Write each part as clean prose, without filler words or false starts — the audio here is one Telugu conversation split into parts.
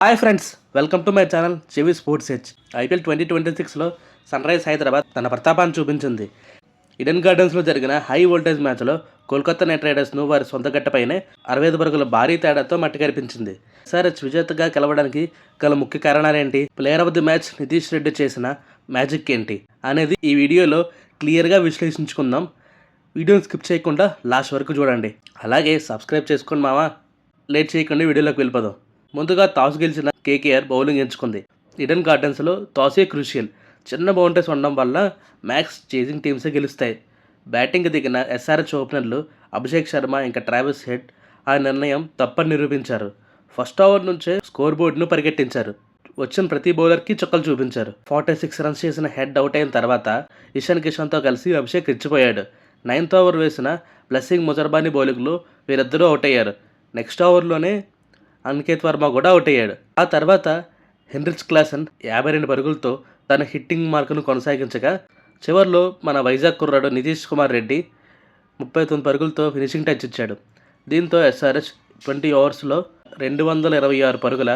Hi friends, welcome to my channel చెవి స్పోర్ట్స్ హెచ్. ఐపీఎల్ 2026లో సన్ రైజ్ హైదరాబాద్ తన ప్రతాపాన్ని చూపించింది. ఈడెన్ గార్డెన్స్లో జరిగిన హై వోల్టేజ్ మ్యాచ్లో కోల్కతా నైట్ రైడర్స్ను వారి సొంత గట్టపైనే 65 పరుగుల భారీ తేడాతో మట్టికరిపించింది. ఎస్ఆర్హెచ్ విజేతగా గెలవడానికి గల ముఖ్య కారణాలేంటి, player of the match Nitish Reddy చేసిన మ్యాజిక్ ఏంటి అనేది ఈ వీడియోలో క్లియర్గా విశ్లేషించుకుందాం. వీడియోని స్కిప్ చేయకుండా లాస్ట్ వరకు చూడండి. అలాగే సబ్స్క్రైబ్ చేసుకోండి మావా. లేట్ చేయకుండా వీడియోలోకి వెళ్ళిపోదాం. ముందుగా టాస్ గెలిచిన కేకేఆర్ బౌలింగ్ ఎంచుకుంది. ఈడెన్ గార్డెన్స్లో టాసే క్రూషియల్. చిన్న బౌండరీస్ ఉండడం వల్ల మ్యాక్స్ చేసింగ్ టీమ్సే గెలుస్తాయి. బ్యాటింగ్ దిగిన ఎస్ఆర్హెచ్ ఓపెనర్లు అభిషేక్ శర్మ ఇంకా ట్రావిస్ హెడ్ ఆ నిర్ణయం తప్పని నిరూపించారు. ఫస్ట్ ఓవర్ నుంచే స్కోర్ బోర్డును పరిగెట్టించారు. వచ్చిన ప్రతి బౌలర్కి చుక్కలు చూపించారు. 46 రన్స్ చేసిన హెడ్ అవుట్ అయిన తర్వాత ఇషాన్ కిషన్తో కలిసి అభిషేక్ రెచ్చిపోయాడు. 9th ఓవర్ వేసిన బ్లెస్సింగ్ ముజర్బానీ బౌలింగ్లో వీరిద్దరూ అవుట్ అయ్యారు. నెక్స్ట్ ఓవర్లోనే అనికేత్ వర్మ కూడా అవుట్ అయ్యాడు. ఆ తర్వాత హెన్రిచ్ క్లాసన్ 52 పరుగులతో తన హిట్టింగ్ మార్కును కొనసాగించగా, చివరిలో మన వైజాగ్ కుర్రాడు నితీష్ కుమార్ రెడ్డి 39 పరుగులతో ఫినిషింగ్ టచ్ ఇచ్చాడు. దీంతో ఎస్ఆర్హెచ్ 20 ఓవర్స్లో 226 పరుగుల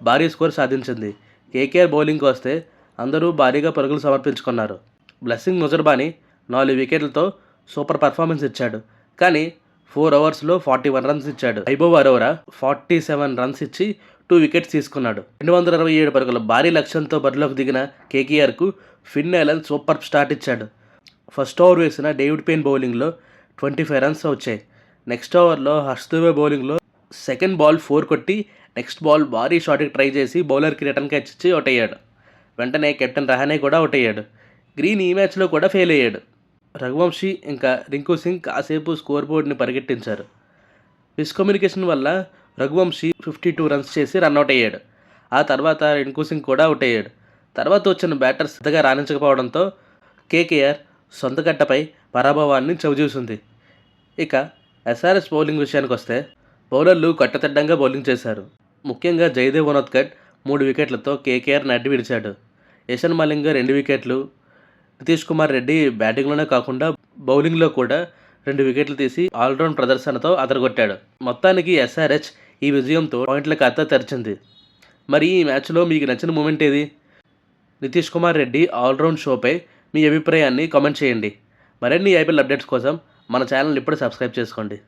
భారీ స్కోర్ సాధించింది. కేకేఆర్ బౌలింగ్కి వస్తే అందరూ భారీగా పరుగులు సమర్పించుకున్నారు. బ్లెస్సింగ్ ముజర్బానీ 4 వికెట్లతో సూపర్ పర్ఫార్మెన్స్ ఇచ్చాడు. కానీ 4 ఓవర్స్లో 41 రన్స్ ఇచ్చాడు. వైభవ్ అరోరా 47 రన్స్ ఇచ్చి 2 వికెట్స్ తీసుకున్నాడు. 227 పరుగుల భారీ లక్ష్యంతో బరిలోకి దిగిన కేకేఆర్కు ఫిన్ ఎలన్ సూపర్ స్టార్ట్ ఇచ్చాడు. ఫస్ట్ ఓవర్ వేసిన డేవిడ్ పెయిన్ బౌలింగ్లో 25 రన్స్ వచ్చాయి. నెక్స్ట్ ఓవర్లో హర్ష్ దుబే బౌలింగ్లో సెకండ్ బాల్ 4 కొట్టి నెక్స్ట్ బాల్ భారీ షాట్కి ట్రై చేసి బౌలర్కి రిటర్న్ క్యాచ్ ఇచ్చి అవుట్ అయ్యాడు. వెంటనే కెప్టెన్ రహానే కూడా అవుట్ అయ్యాడు. గ్రీన్ ఈ మ్యాచ్లో కూడా ఫెయిల్ అయ్యాడు. రఘువంశీ ఇంకా రింకు సింగ్ కాసేపు స్కోర్ బోర్డ్ని పరిగెట్టించారు. మిస్కమ్యూనికేషన్ వల్ల రఘువంశీ 52 రన్స్ చేసి రన్అట్ అయ్యాడు. ఆ తర్వాత రింకు సింగ్ కూడా అవుట్ అయ్యాడు. తర్వాత వచ్చిన బ్యాటర్స్ పెద్దగా రాణించకపోవడంతో కేకేఆర్ సొంత గట్టపై పరాభవాన్ని చవిచూసింది. ఇక ఎస్ఆర్హెచ్ బౌలింగ్ విషయానికి వస్తే బౌలర్లు కట్టతెడ్డంగా బౌలింగ్ చేశారు. ముఖ్యంగా జయదేవ్ ఉనద్కట్ 3 వికెట్లతో కేకేఆర్ నడ్డి విడిచాడు. యషన్ మలింగ 2 వికెట్లు, నితీష్ కుమార్ రెడ్డి బ్యాటింగ్లోనే కాకుండా బౌలింగ్లో కూడా 2 వికెట్లు తీసి ఆల్రౌండ్ ప్రదర్శనతో అదరగొట్టాడు. మొత్తానికి ఎస్ఆర్హెచ్ ఈ విజయంతో పాయింట్ల ఖాతా తెరిచింది. మరి ఈ మ్యాచ్లో మీకు నచ్చిన మూమెంట్ ఏది? నితీష్ కుమార్ రెడ్డి ఆల్రౌండ్ షోపై మీ అభిప్రాయాన్ని కామెంట్ చేయండి. మరిన్ని ఐపీఎల్ అప్డేట్స్ కోసం మన ఛానల్ ఇప్పుడు సబ్స్క్రైబ్ చేసుకోండి.